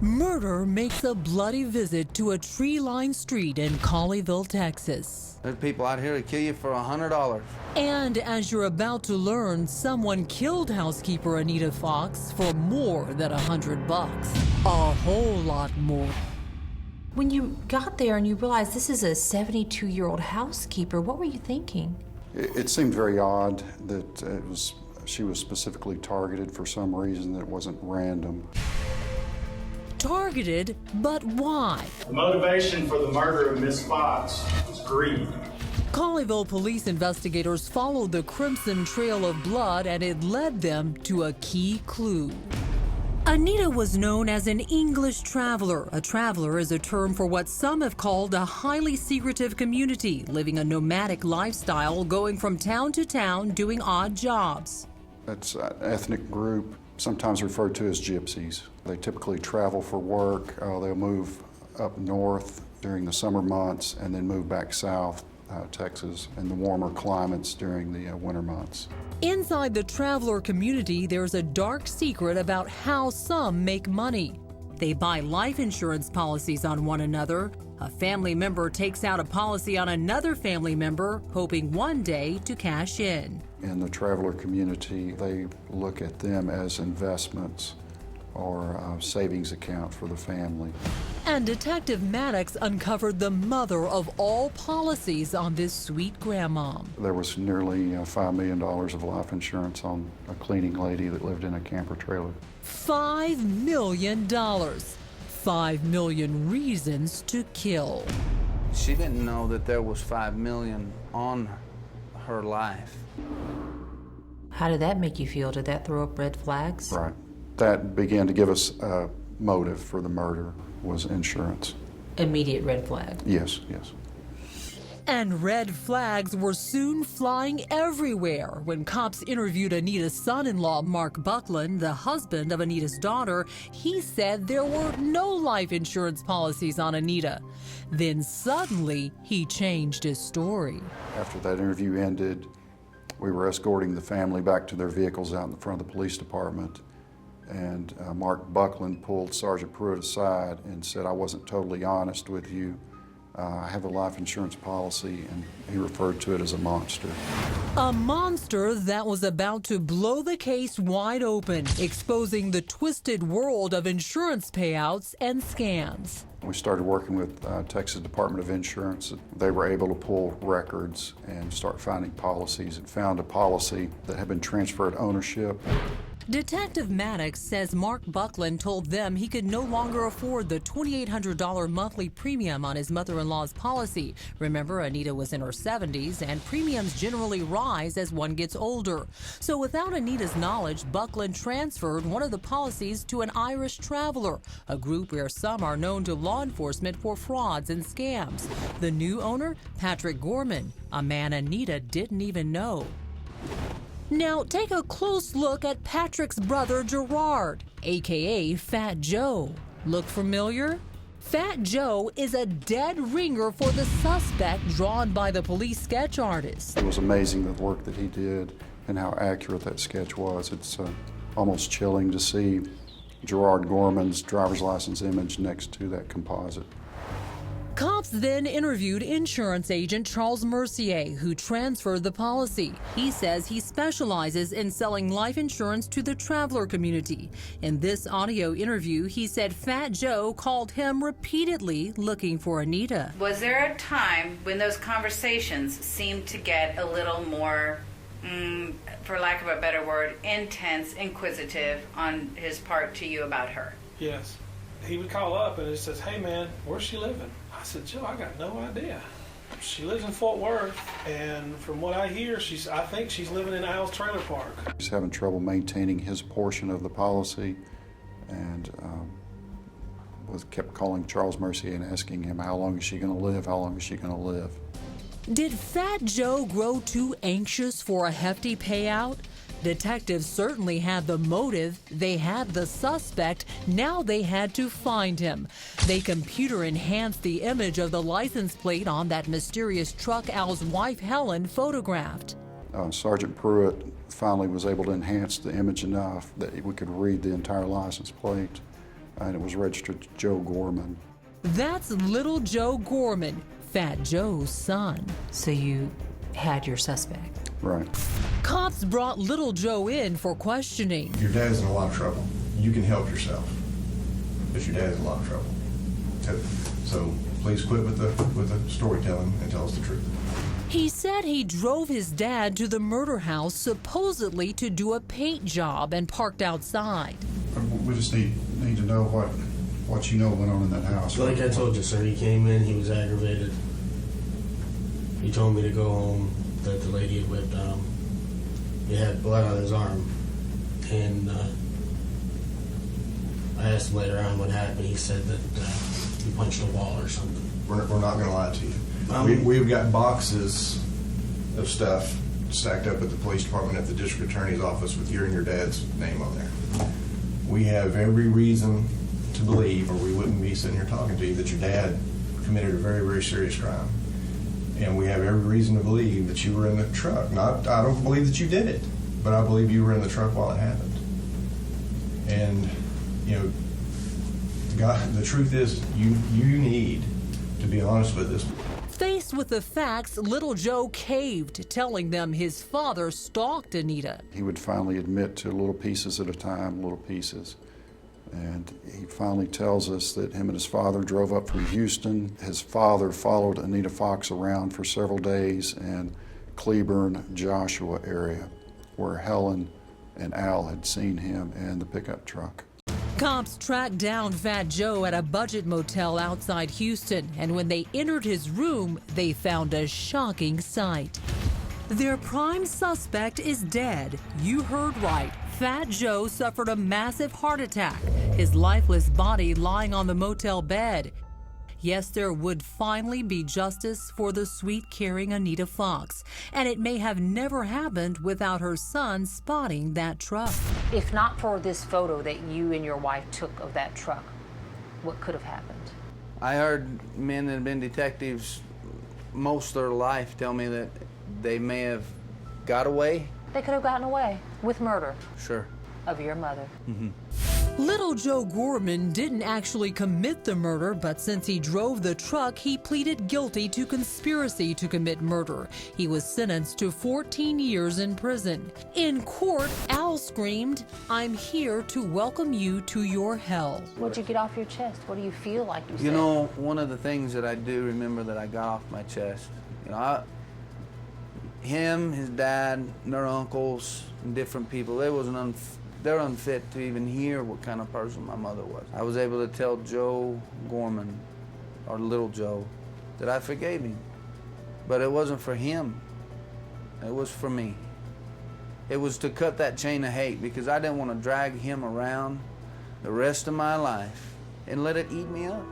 Murder makes a bloody visit to a tree-lined street in Colleyville, Texas. There's people out here to kill you for $100. And as you're about to learn, someone killed housekeeper Anita Fox for more than $100. A whole lot more. When you got there and you realized this is a 72-year-old housekeeper, what were you thinking? It seemed very odd that she was specifically targeted for some reason that wasn't random. Targeted, but why? The motivation for the murder of Miss Fox was greed. Colleyville police investigators followed the crimson trail of blood, and it led them to a key clue. Anita was known as an English traveler. A traveler is a term for what some have called a highly secretive community, living a nomadic lifestyle, going from town to town, doing odd jobs. It's an ethnic group, sometimes referred to as gypsies. They typically travel for work. They'll move up north during the summer months and then move back south, Texas, in the warmer climates during the winter months. Inside the traveler community, there's a dark secret about how some make money. They buy life insurance policies on one another. A family member takes out a policy on another family member, hoping one day to cash in. In the traveler community, they look at them as investments or a savings account for the family. And Detective Maddox uncovered the mother of all policies on this sweet grandmom. There was nearly $5 million of life insurance on a cleaning lady that lived in a camper trailer. $5 million. 5 million reasons to kill. She didn't know that there was $5 million on her life. How did that make you feel? Did that throw up red flags? Right. That began to give us a motive for the murder, was insurance. Immediate red flag. Yes, yes. And red flags were soon flying everywhere. When cops interviewed Anita's son-in-law, Mark Buckland, the husband of Anita's daughter, he said there were no life insurance policies on Anita. Then suddenly, he changed his story. After that interview ended, we were escorting the family back to their vehicles out in the front of the police department. And Mark Buckland pulled Sergeant Pruitt aside and said, "I wasn't totally honest with you. I have a life insurance policy," and he referred to it as a monster. A monster that was about to blow the case wide open, exposing the twisted world of insurance payouts and scams. We started working with Texas Department of Insurance. They were able to pull records and start finding policies, and found a policy that had been transferred ownership. Detective Maddox says Mark Buckland told them he could no longer afford the $2,800 monthly premium on his mother-in-law's policy. Remember, Anita was in her 70s, and premiums generally rise as one gets older. So without Anita's knowledge, Buckland transferred one of the policies to an Irish traveler, a group where some are known to law enforcement for frauds and scams. The new owner, Patrick Gorman, a man Anita didn't even know. Now, take a close look at Patrick's brother, Gerard, a.k.a. Fat Joe. Look familiar? Fat Joe is a dead ringer for the suspect drawn by the police sketch artist. It was amazing the work that he did and how accurate that sketch was. It's almost chilling to see Gerard Gorman's driver's license image next to that composite. Cops then interviewed insurance agent Charles Mercier, who transferred the policy. He says he specializes in selling life insurance to the traveler community. In this audio interview, he said Fat Joe called him repeatedly looking for Anita. Was there a time when those conversations seemed to get a little more, for lack of a better word, intense, inquisitive on his part to you about her? Yes. He would call up and he says, "Hey man, where's she living?" I said, "Joe, I got no idea. She lives in Fort Worth, and from what I hear, I think she's living in Al's trailer park." He's having trouble maintaining his portion of the policy, and kept calling Charles Mercier and asking him, "How long is she going to live? How long is she going to live?" Did Fat Joe grow too anxious for a hefty payout? Detectives certainly had the motive, they had the suspect, now they had to find him. They computer-enhanced the image of the license plate on that mysterious truck Al's wife Helen photographed. Sergeant Pruitt finally was able to enhance the image enough that we could read the entire license plate and it was registered to Joe Gorman. That's little Joe Gorman, Fat Joe's son. So you had your suspect. Right. Cops brought little Joe in for questioning. Your dad's in a lot of trouble. You can help yourself, but your dad's in a lot of trouble. So please quit with the storytelling and tell us the truth. He said he drove his dad to the murder house supposedly to do a paint job and parked outside. We just need to know what you know went on in that house. Like I told you, sir, he came in, he was aggravated. He told me to go home, that the lady had whipped him. He had blood on his arm. And I asked him later on what happened. He said that he punched a wall or something. We're not going to lie to you. We've got boxes of stuff stacked up at the police department at the district attorney's office with your and your dad's name on there. We have every reason to believe, or we wouldn't be sitting here talking to you, that your dad committed a very, very serious crime. And we have every reason to believe that you were in the truck. I don't believe that you did it, but I believe you were in the truck while it happened. And, you know, the truth is, you need to be honest with us. Faced with the facts, little Joe caved, telling them his father stalked Anita. He would finally admit to little pieces at a time, little pieces. And he finally tells us that him and his father drove up from Houston. His father followed Anita Fox around for several days in Cleburne, Joshua area, where Helen and Al had seen him and the pickup truck. Cops tracked down Fat Joe at a budget motel outside Houston, and when they entered his room, they found a shocking sight. Their prime suspect is dead. You heard right. Fat Joe suffered a massive heart attack, his lifeless body lying on the motel bed. Yes, there would finally be justice for the sweet-caring Anita Fox, and it may have never happened without her son spotting that truck. If not for this photo that you and your wife took of that truck, what could have happened? I heard men that have been detectives most of their life tell me that they may have got away. They could have gotten away with murder Sure. of your mother. Little Joe Gorman didn't actually commit the murder, but since he drove the truck, he pleaded guilty to conspiracy to commit murder. He was sentenced to 14 years in prison. In court, Al screamed, "I'm here to welcome you to your hell." What'd you get off your chest? What do you feel like you said? You know, one of the things that I do remember that I got off my chest, you know, him, his dad, and their uncles, and different people, they're unfit to even hear what kind of person my mother was. I was able to tell Joe Gorman, or little Joe, that I forgave him. But it wasn't for him. It was for me. It was to cut that chain of hate, because I didn't want to drag him around the rest of my life and let it eat me up.